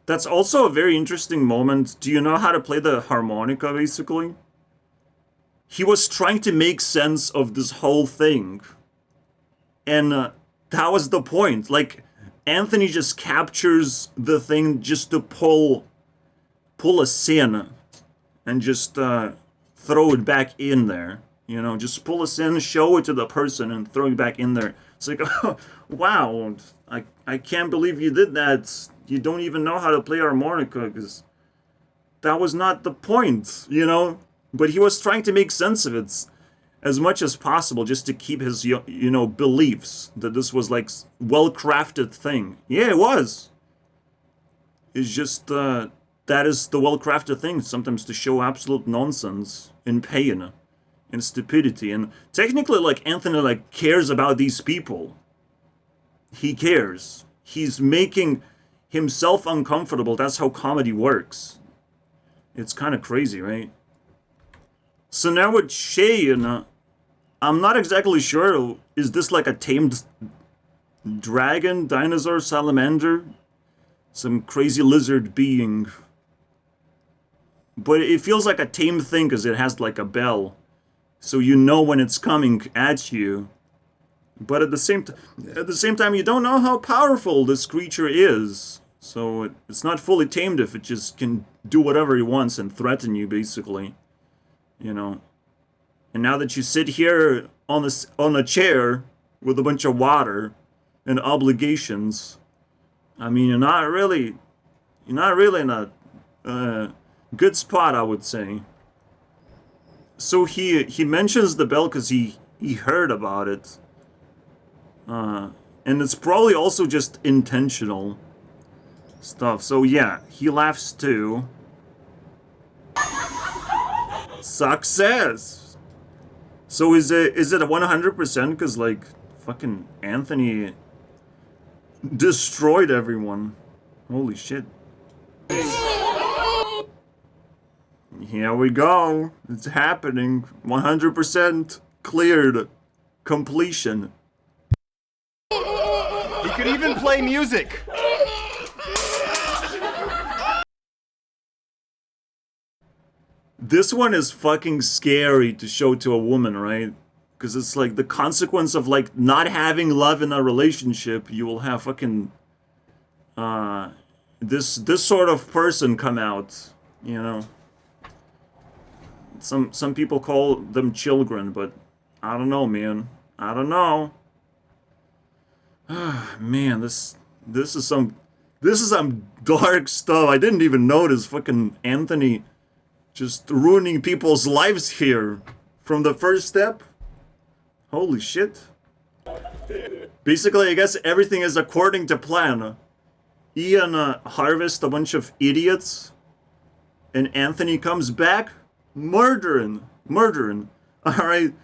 That's also a very interesting moment. Do you know how to play the harmonica, basically? He was trying to make sense of this whole thing. And that was the point. Like, Anthony just captures the thing just to pull a sin and just throw it back in there. You know, just pull a sin, show it to the person, and throw it back in there. It's like, oh, wow, I can't believe you did that. You don't even know how to play harmonica, because that was not the point, you know? But he was trying to make sense of it as much as possible, just to keep his, you know, beliefs that this was like well-crafted thing. Yeah, it was. It's just that is the well-crafted thing. Sometimes to show absolute nonsense and pain and stupidity. And technically, like, Anthony like cares about these people. He cares. He's making himself uncomfortable. That's how comedy works. It's kind of crazy, right? So now with Shayne, I'm not exactly sure, is this like a tamed dragon, dinosaur, salamander? Some crazy lizard being. But it feels like a tamed thing because it has like a bell. So you know when it's coming at you. But at the same time, you don't know how powerful this creature is. So it's not fully tamed if it just can do whatever it wants and threaten you, basically. You know. And now that you sit here on a chair with a bunch of water and obligations, I mean, you're not really in a good spot, I would say. So he mentions the bell because he heard about it. And it's probably also just intentional stuff. So yeah, he laughs too. Success! So is it 100%? Because, like, fucking Anthony destroyed everyone. Holy shit. Here we go. It's happening. 100% cleared. Completion. He could even play music. This one is fucking scary to show to a woman, right? Because it's like the consequence of, like, not having love in a relationship. You will have fucking this sort of person come out, you know. Some people call them children, but I don't know, man. I don't know. Man, this is some dark stuff. I didn't even notice fucking Anthony just ruining people's lives here from the first step. Holy shit. Basically, I guess everything is according to plan. Ian harvests a bunch of idiots, and Anthony comes back murdering. Alright,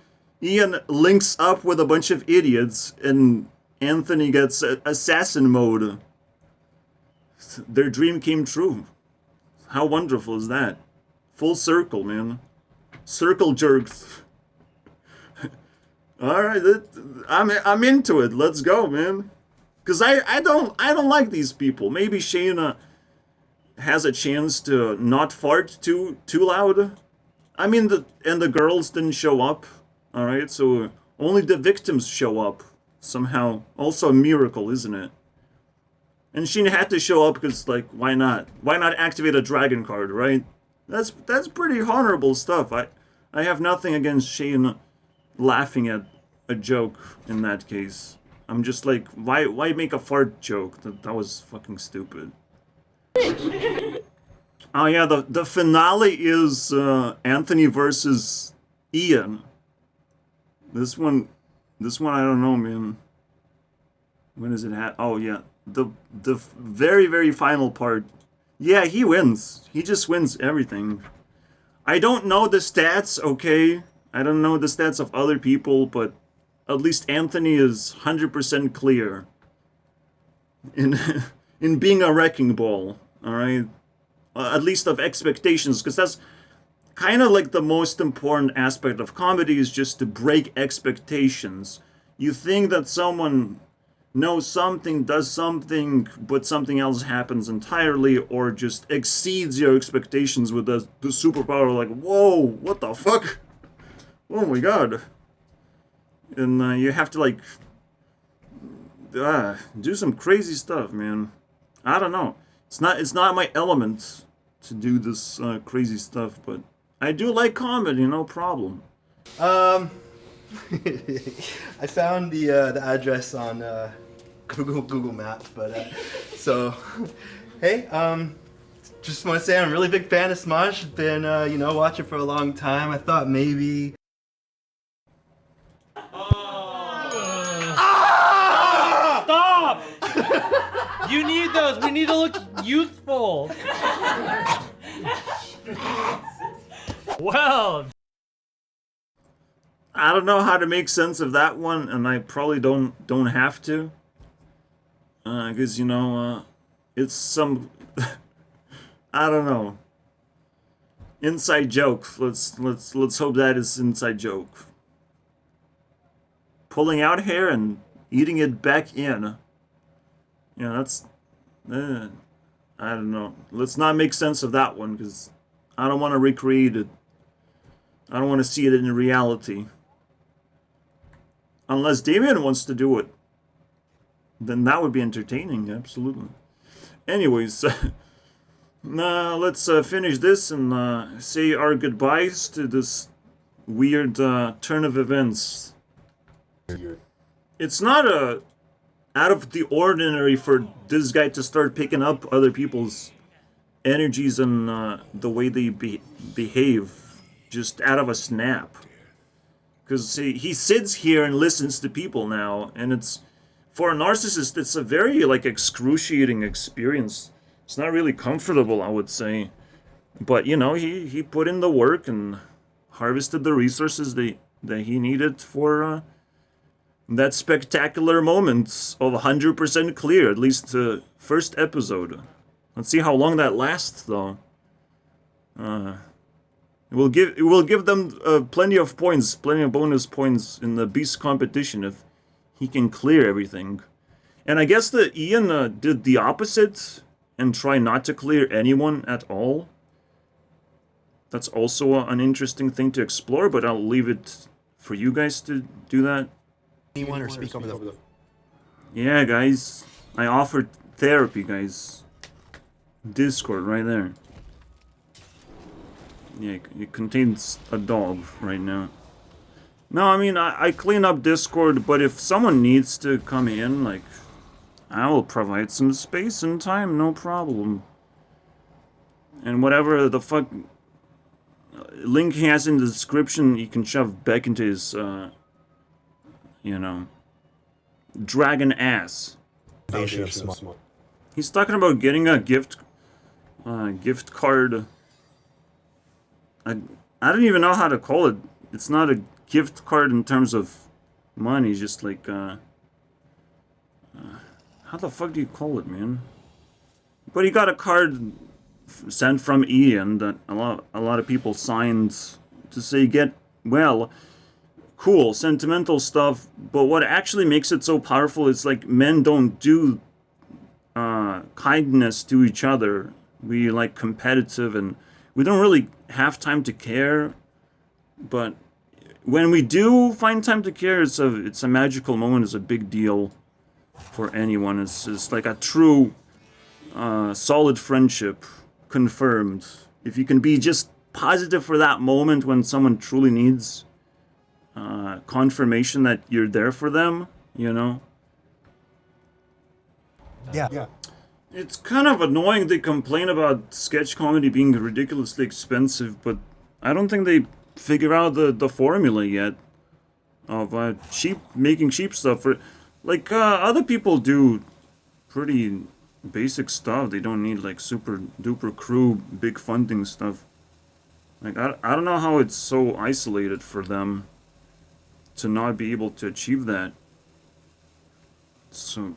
Ian links up with a bunch of idiots, and Anthony gets assassin mode. Their dream came true. How wonderful is that? Full circle, man. Circle jerks. All right, I'm into it. Let's go, man. Cause I don't like these people. Maybe Shayne has a chance to not fart too loud. I mean, the girls didn't show up. All right, so only the victims show up somehow. Also a miracle, isn't it? And Shayne had to show up because, like, why not? Why not activate a dragon card, right? That's pretty honorable stuff. I have nothing against Shayne laughing at a joke in that case. I'm just like, why make a fart joke? That was fucking stupid. Oh yeah, the finale is Anthony versus Ian. This one I don't know, man. When is it at? Oh yeah, the very, very final part. Yeah, he wins. He just wins everything. I don't know the stats, okay? I don't know the stats of other people, but at least Anthony is 100% clear in being a wrecking ball, alright? At least of expectations, because that's kind of like the most important aspect of comedy, is just to break expectations. You think that someone knows something, does something, but something else happens entirely, or just exceeds your expectations with the superpower, like, whoa, what the fuck? Oh my god. And you have to, like, do some crazy stuff, man. I don't know. It's not my element to do this crazy stuff, but I do like comedy, no problem. I found the address on Google Maps, but so hey, just want to say I'm a really big fan of Smosh. Been watching for a long time. I thought maybe. Stop! You need those. We need to look youthful. Well. I don't know how to make sense of that one, and I probably don't have to. Because it's some I don't know. Inside joke. Let's hope that is inside joke. Pulling out hair and eating it back in. Yeah, that's I don't know. Let's not make sense of that one, because I don't want to recreate it. I don't want to see it in reality. Unless Damien wants to do it. Then that would be entertaining, absolutely. Anyways, let's finish this and say our goodbyes to this weird turn of events. It's not out of the ordinary for this guy to start picking up other people's energies and the way they behave just out of a snap. Because he sits here and listens to people now, and it's, for a narcissist, it's a very like excruciating experience. It's not really comfortable, I would say. But you know, he put in the work and harvested the resources that he needed for that spectacular moment of 100% clear, at least the first episode. Let's see how long that lasts, though. It will give them plenty of points, plenty of bonus points in the beast competition if he can clear everything. And I guess that Ian did the opposite and try not to clear anyone at all. That's also an interesting thing to explore, but I'll leave it for you guys to do that. Anyone or speak over the... Yeah, guys. I offered therapy, guys. Discord right there. Yeah, it contains a dog right now. No, I mean, I clean up Discord, but if someone needs to come in, like, I will provide some space and time, no problem. And whatever the fuck link he has in the description, you can shove back into his, you know, dragon ass. He's talking about getting a gift card. I don't even know how to call it. It's not a gift card in terms of money, just like, how the fuck do you call it, man? But he got a card sent from Ian that a lot of people signed to say get well. Cool, sentimental stuff, but what actually makes it so powerful is like men don't do kindness to each other. We like competitive and we don't really have time to care, but when we do find time to care, it's a magical moment. It's a big deal for anyone. It's like a true solid friendship confirmed. If you can be just positive for that moment when someone truly needs confirmation that you're there for them, you know? Yeah. It's kind of annoying they complain about sketch comedy being ridiculously expensive, but I don't think they figure out the formula yet of making cheap stuff. For like other people do pretty basic stuff. They don't need like super duper crew, big funding stuff. Like I don't know how it's so isolated for them to not be able to achieve that. So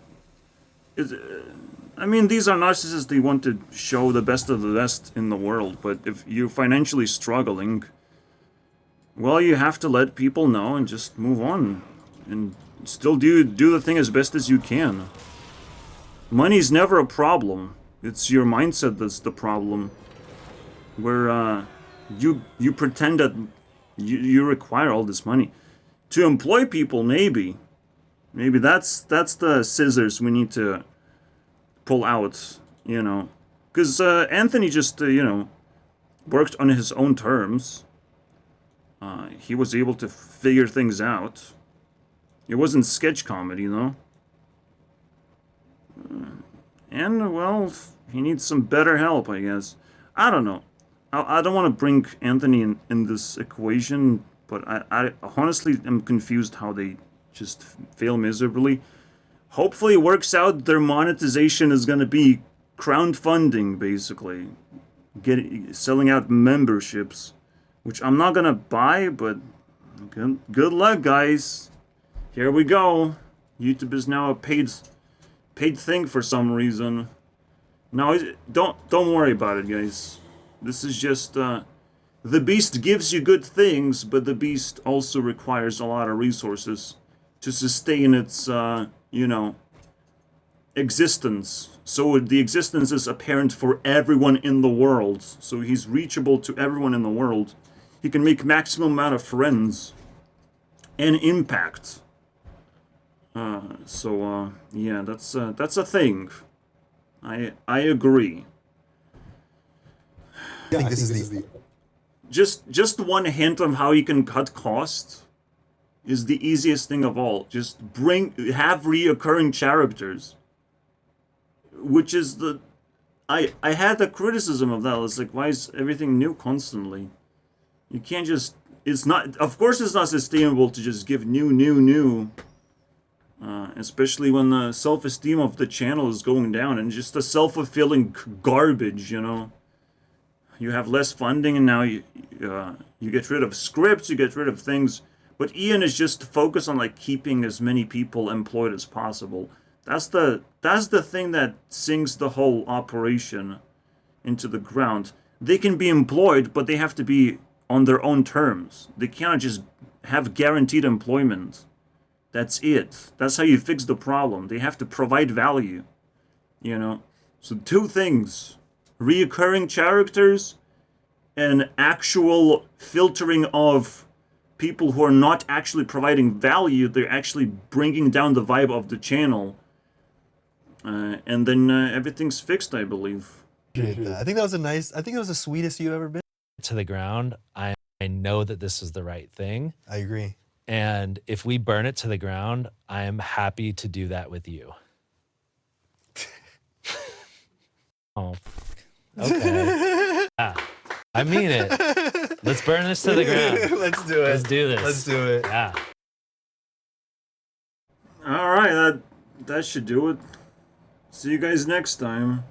I mean, these are narcissists. They want to show the best of the best in the world, but if you're financially struggling, well, you have to let people know and just move on and still do the thing as best as you can. Money's never a problem. It's your mindset that's the problem. Where you pretend that you require all this money to employ people. Maybe that's the scissors we need to pull out, you know, because Anthony just you know, worked on his own terms. He was able to figure things out. It wasn't sketch comedy, though. And, well, he needs some better help, I guess. I don't know. I don't want to bring Anthony in this equation, but I honestly am confused how they just fail miserably. Hopefully it works out. Their monetization is going to be crowdfunding, basically. Selling out memberships, which I'm not going to buy, but good luck, guys. Here we go. YouTube is now a paid thing for some reason. No, don't worry about it, guys. This is just the beast gives you good things, but the beast also requires a lot of resources to sustain its you know, existence. So the existence is apparent for everyone in the world. So he's reachable to everyone in the world. He can make maximum amount of friends and impact. Yeah, that's a thing. I agree. I think this is the Just one hint on how you can cut costs is the easiest thing of all. Just have reoccurring characters, which is the I had the criticism of that. It's like, why is everything new constantly? You can't just. It's not. Of course, it's not sustainable to just give new. Especially when the self-esteem of the channel is going down and just the self-fulfilling garbage, you know. You have less funding and now you get rid of scripts, you get rid of things. But Ian is just focused on like keeping as many people employed as possible. That's the thing that sinks the whole operation into the ground. They can be employed, but they have to be on their own terms. They cannot just have guaranteed employment. That's it. That's how you fix the problem. They have to provide value, you know? So two things. Reoccurring characters and actual filtering of people who are not actually providing value. They're actually bringing down the vibe of the channel. And then everything's fixed, I believe. I think that was I think it was the sweetest you've ever been. To the ground, I know that this is the right thing. I agree. And if we burn it to the ground, I am happy to do that with you. Oh, okay. Yeah, I mean it. Let's burn this to the ground. Let's do it. Let's do this. Let's do it. Yeah. All right, that should do it. See you guys next time.